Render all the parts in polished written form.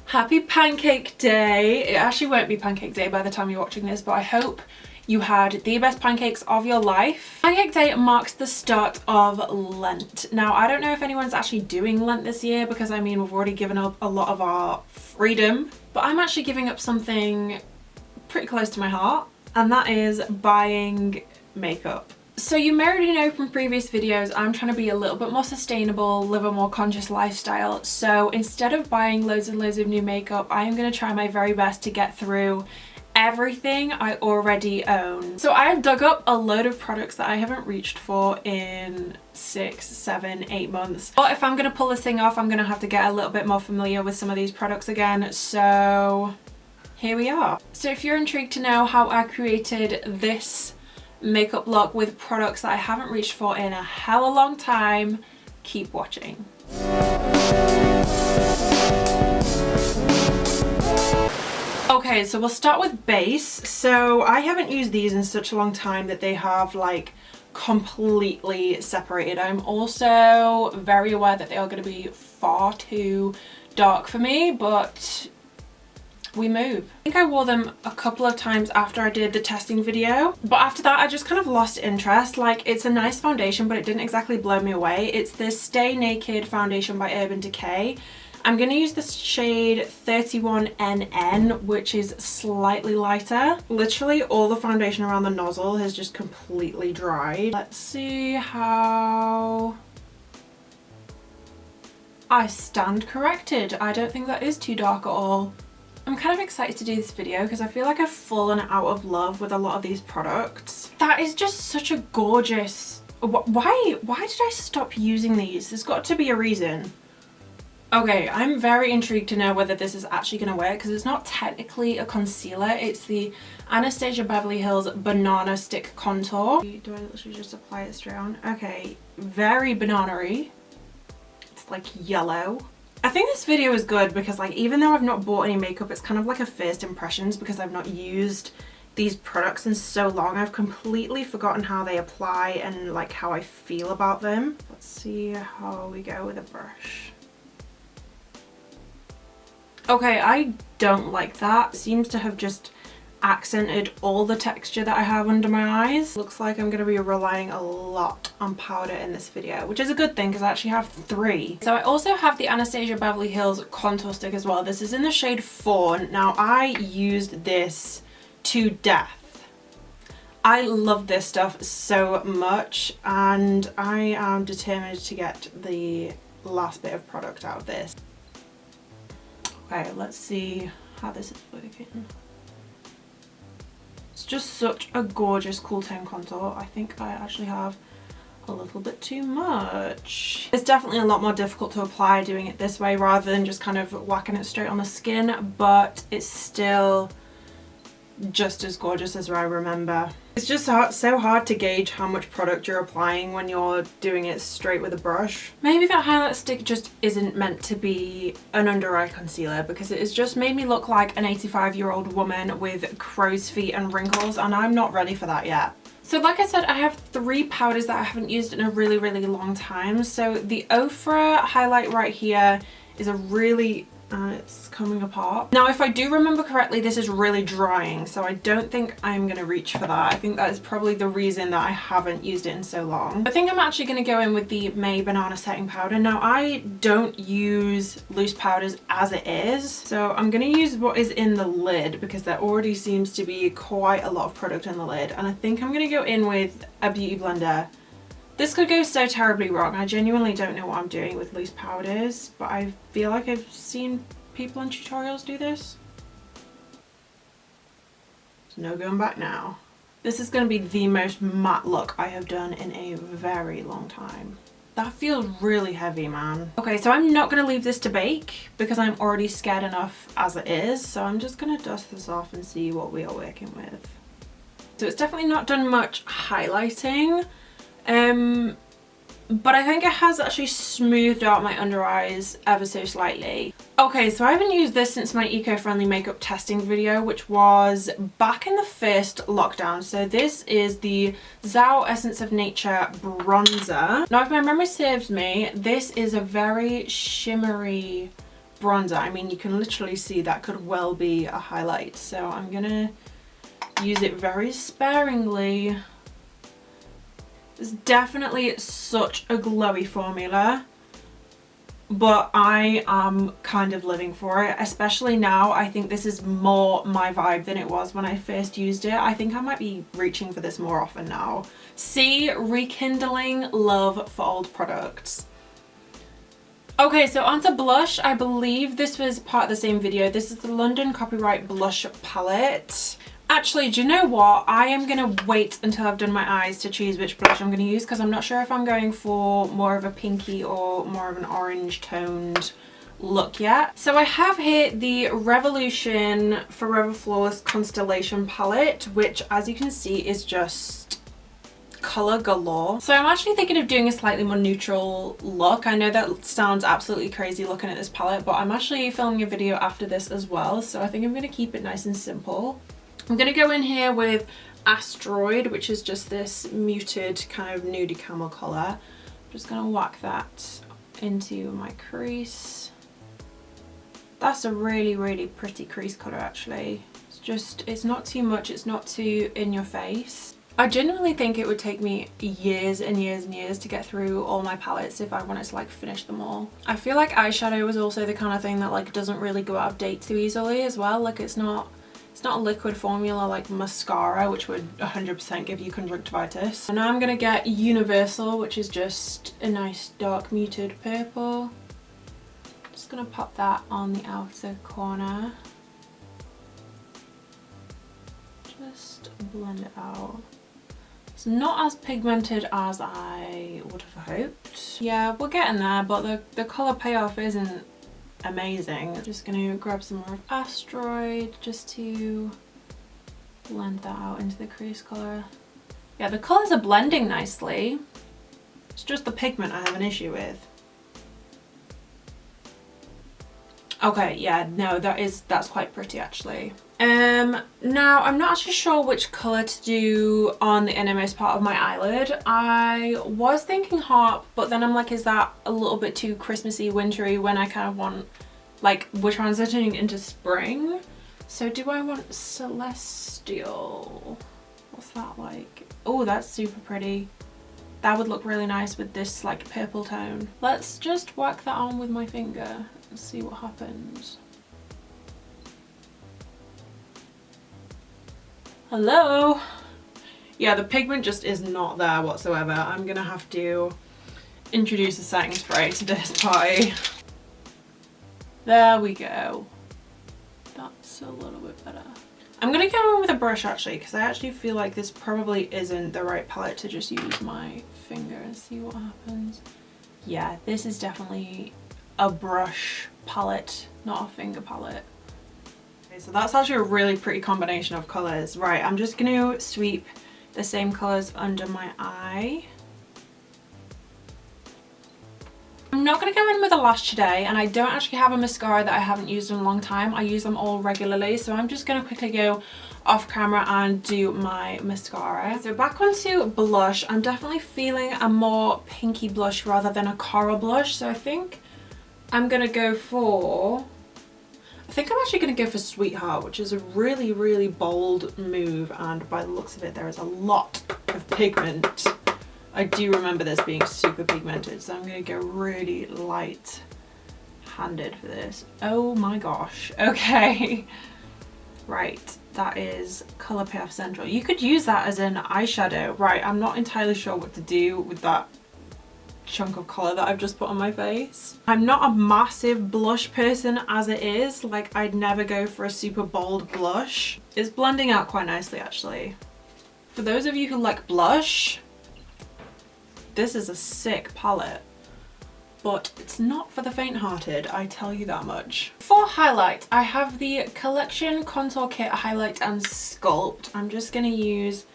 Happy Pancake Day. It actually won't be Pancake Day by the time you're watching this, but I hope you had the best pancakes of your life. Pancake Day marks the start of Lent. Now, I don't know if anyone's actually doing Lent this year because I mean, we've already given up a lot of our freedom, but I'm actually giving up something pretty close to my heart, and that is buying makeup. So you may already know from previous videos, I'm trying to be a little bit more sustainable, live a more conscious lifestyle. So instead of buying loads and loads of new makeup, I am going to try my very best to get through everything I already own. So I have dug up a load of products that I haven't reached for in 6, 7, 8 months. But if I'm going to pull this thing off, I'm going to have to get a little bit more familiar with some of these products again. So here we are. So if you're intrigued to know how I created this makeup look with products that I haven't reached for in a hella long time, keep watching. Okay, so we'll start with base. So I haven't used these in such a long time that they have like completely separated. I'm also very aware that they are going to be far too dark for me, but we move. I think I wore them a couple of times after I did the testing video, but after that I just kind of lost interest. Like, it's a nice foundation, but it didn't exactly blow me away. It's this Stay Naked foundation by Urban Decay. I'm going to use the shade 31NN, which is slightly lighter. Literally all the foundation around the nozzle has just completely dried. Let's see how I stand corrected. I don't think that is too dark at all. I'm kind of excited to do this video because I feel like I've fallen out of love with a lot of these products. That is just such a gorgeous... Why did I stop using these? There's got to be a reason. Okay, I'm very intrigued to know whether this is actually going to work because it's not technically a concealer. It's the Anastasia Beverly Hills Banana Stick Contour. Do I literally just apply it straight on? Okay, very banana-y. It's like yellow. I think this video is good because, like, even though I've not bought any makeup, it's kind of like a first impressions because I've not used these products in so long. I've completely forgotten how they apply and like how I feel about them. Let's see how we go with a brush. Okay, I don't like that. It seems to have just accented all the texture that I have under my eyes. Looks like I'm going to be relying a lot on powder in this video, which is a good thing because I actually have 3. So I also have the Anastasia Beverly Hills contour stick as well. This is in the shade Fawn. Now, I used this to death. I love this stuff so much and I am determined to get the last bit of product out of this. Okay, let's see how this is working. It's just such a gorgeous cool tone contour. I think I actually have a little bit too much. It's definitely a lot more difficult to apply doing it this way rather than just kind of whacking it straight on the skin, but it's still just as gorgeous as I remember. It's just so hard to gauge how much product you're applying when you're doing it straight with a brush. Maybe that highlight stick just isn't meant to be an under eye concealer because it has just made me look like an 85-year-old woman with crow's feet and wrinkles, and I'm not ready for that yet. So like I said, I have 3 powders that I haven't used in a really long time. So the Ofra Highlight right here is a really... it's coming apart. Now, if I do remember correctly, this is really drying, so I don't think I'm going to reach for that. I think that is probably the reason that I haven't used it in so long. I think I'm actually going to go in with the May Banana Setting Powder. Now, I don't use loose powders as it is, so I'm going to use what is in the lid because there already seems to be quite a lot of product in the lid, and I think I'm going to go in with a beauty blender. This could go so terribly wrong. I genuinely don't know what I'm doing with loose powders, but I feel like I've seen people in tutorials do this. There's no going back now. This is going to be the most matte look I have done in a very long time. That feels really heavy, man. Okay, so I'm not going to leave this to bake because I'm already scared enough as it is. So I'm just going to dust this off and see what we are working with. So it's definitely not done much highlighting. But I think it has actually smoothed out my under eyes ever so slightly. Okay, so I haven't used this since my eco-friendly makeup testing video, which was back in the first lockdown. So this is the Zhao Essence of Nature bronzer. Now, if my memory serves me, this is a very shimmery bronzer. I mean, you can literally see that could well be a highlight. So I'm gonna use it very sparingly. It's definitely such a glowy formula, but I am kind of living for it, especially now. I think this is more my vibe than it was when I first used it. I think I might be reaching for this more often now. See, rekindling love for old products. Okay, so onto blush. I believe this was part of the same video. This is the London Copyright Blush Palette. Actually, do you know what? I am going to wait until I've done my eyes to choose which blush I'm going to use, because I'm not sure if I'm going for more of a pinky or more of an orange toned look yet. So I have here the Revolution Forever Flawless Constellation palette, which as you can see is just color galore. So I'm actually thinking of doing a slightly more neutral look. I know that sounds absolutely crazy looking at this palette, but I'm actually filming a video after this as well, so I think I'm going to keep it nice and simple. I'm going to go in here with Asteroid, which is just this muted kind of nudie camel colour. I'm just going to whack that into my crease. That's a really, really pretty crease colour actually. It's just, it's not too much, it's not too in your face. I genuinely think it would take me years and years and years to get through all my palettes if I wanted to like finish them all. I feel like eyeshadow is also the kind of thing that like doesn't really go out of date too easily as well. Like it's not a liquid formula like mascara, which would 100% give you conjunctivitis. And now I'm gonna get Universal, which is just a nice dark muted purple. Just gonna pop that on the outer corner. Just blend it out. It's not as pigmented as I would have hoped. Yeah, we're getting there, but the colour payoff isn't amazing. I'm just gonna grab some more of Asteroid just to blend that out into the crease colour. Yeah, the colours are blending nicely. It's just the pigment I have an issue with. Okay, yeah, no, that's quite pretty actually. Now I'm not actually sure which colour to do on the innermost part of my eyelid. I was thinking Harp, but then I'm like, is that a little bit too Christmassy, wintry when I kind of want, like, we're transitioning into spring? So do I want Celestial? What's that like? Oh, that's super pretty. That would look really nice with this like purple tone. Let's just whack that on with my finger and see what happens. Hello? Yeah, the pigment just is not there whatsoever. I'm gonna have to introduce a setting spray to this party. There we go. That's a little bit better. I'm gonna go in with a brush actually, because I actually feel like this probably isn't the right palette to just use my finger and see what happens. Yeah, this is definitely a brush palette, not a finger palette. Okay, so that's actually a really pretty combination of colours. Right, I'm just gonna sweep the same colours under my eye. I'm not going to go in with a lash today, and I don't actually have a mascara that I haven't used in a long time. I use them all regularly, so I'm just going to quickly go off camera and do my mascara. So back onto blush. I'm definitely feeling a more pinky blush rather than a coral blush, so I think I'm going to go for... I think I'm actually going to go for Sweetheart, which is a really, really bold move, and by the looks of it, there is a lot of pigment. I do remember this being super pigmented, so I'm going to go really light-handed for this. Oh my gosh. Okay. Right, that is Colour Payoff Central. You could use that as an eyeshadow. Right, I'm not entirely sure what to do with that chunk of colour that I've just put on my face. I'm not a massive blush person as it is. Like, I'd never go for a super bold blush. It's blending out quite nicely, actually. For those of you who like blush, this is a sick palette, but it's not for the faint-hearted, I tell you that much. For highlight, I have the Collection Contour Kit Highlight and Sculpt. I'm just gonna use,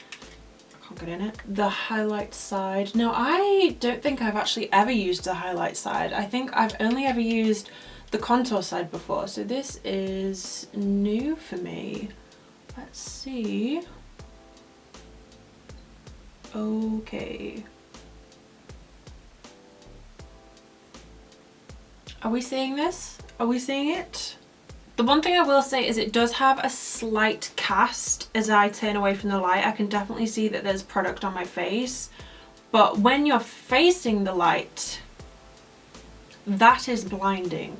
I can't get in it, the highlight side. Now, I don't think I've actually ever used the highlight side. I think I've only ever used the contour side before, so this is new for me. Let's see. Okay. Are we seeing this? Are we seeing it? The one thing I will say is it does have a slight cast as I turn away from the light. I can definitely see that there's product on my face, but when you're facing the light, that is blinding.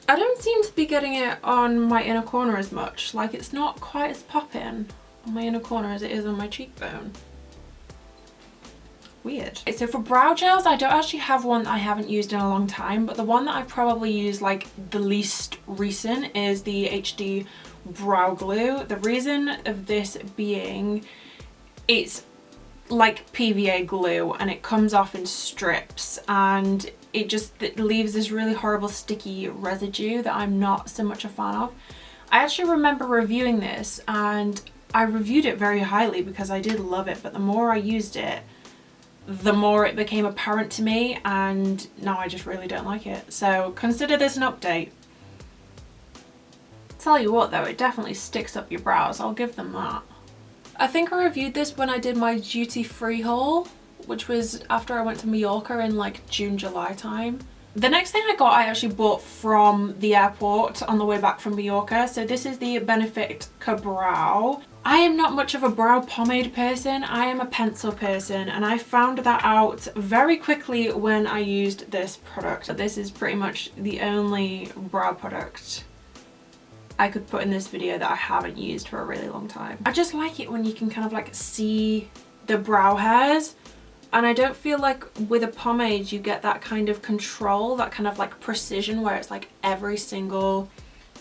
I don't seem to be getting it on my inner corner as much. Like, it's not quite as popping on my inner corner as it is on my cheekbone. Weird. Okay, so for brow gels, I don't actually have one that I haven't used in a long time, but the one that I've probably used like the least recent is the HD Brow Glue. The reason of this being, it's like PVA glue and it comes off in strips, and it leaves this really horrible sticky residue that I'm not so much a fan of. I actually remember reviewing this, and I reviewed it very highly because I did love it, but the more I used it, the more it became apparent to me, and now I just really don't like it. So consider this an update. Tell you what though, it definitely sticks up your brows, I'll give them that. I think I reviewed this when I did my duty-free haul, which was after I went to Mallorca in like June, July time. The next thing I got, I actually bought from the airport on the way back from Mallorca. So this is the Benefit Brow. I am not much of a brow pomade person, I am a pencil person, and I found that out very quickly when I used this product. This is pretty much the only brow product I could put in this video that I haven't used for a really long time. I just like it when you can kind of like see the brow hairs, and I don't feel like with a pomade you get that kind of control, that kind of like precision where it's like every single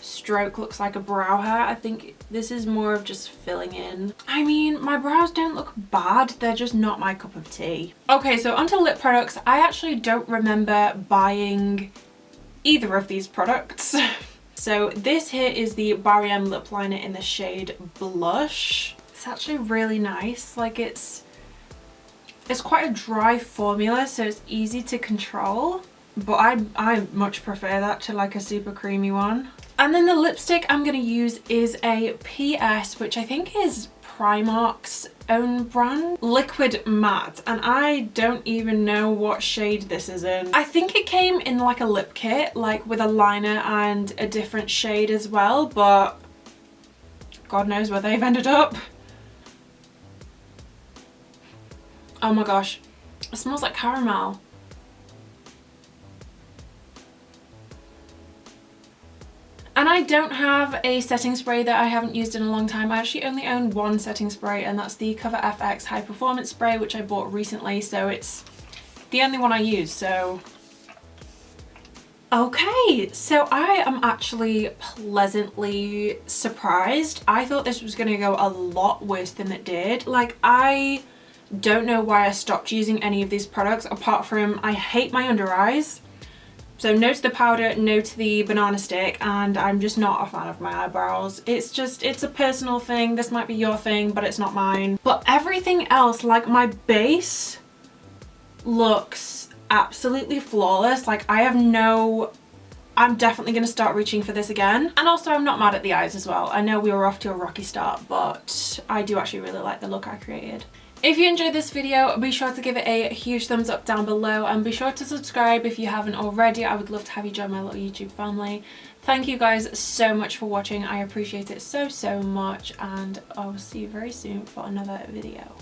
stroke looks like a brow hair. I think this is more of just filling in. I mean, my brows don't look bad, they're just not my cup of tea. Okay, so onto lip products. I actually don't remember buying either of these products. So this here is the Barry M lip liner in the shade Blush. It's actually really nice. Like it's quite a dry formula, so it's easy to control, but I much prefer that to like a super creamy one. And then the lipstick I'm going to use is a PS, which I think is Primark's own brand, Liquid Matte, and I don't even know what shade this is in. I think it came in like a lip kit, like with a liner and a different shade as well, but God knows where they've ended up. Oh my gosh, it smells like caramel. And I don't have a setting spray that I haven't used in a long time. I actually only own one setting spray, and that's the Cover FX High Performance Spray, which I bought recently, so it's the only one I use, so. Okay, so I am actually pleasantly surprised. I thought this was gonna go a lot worse than it did. Like, I don't know why I stopped using any of these products, apart from I hate my under eyes. So no to the powder, no to the banana stick, and I'm just not a fan of my eyebrows. It's a personal thing. This might be your thing, but it's not mine. But everything else, like my base, looks absolutely flawless. Like I'm definitely going to start reaching for this again. And also I'm not mad at the eyes as well. I know we were off to a rocky start, but I do actually really like the look I created. If you enjoyed this video, be sure to give it a huge thumbs up down below, and be sure to subscribe if you haven't already. I would love to have you join my little YouTube family. Thank you guys so much for watching. I appreciate it so much, and I will see you very soon for another video.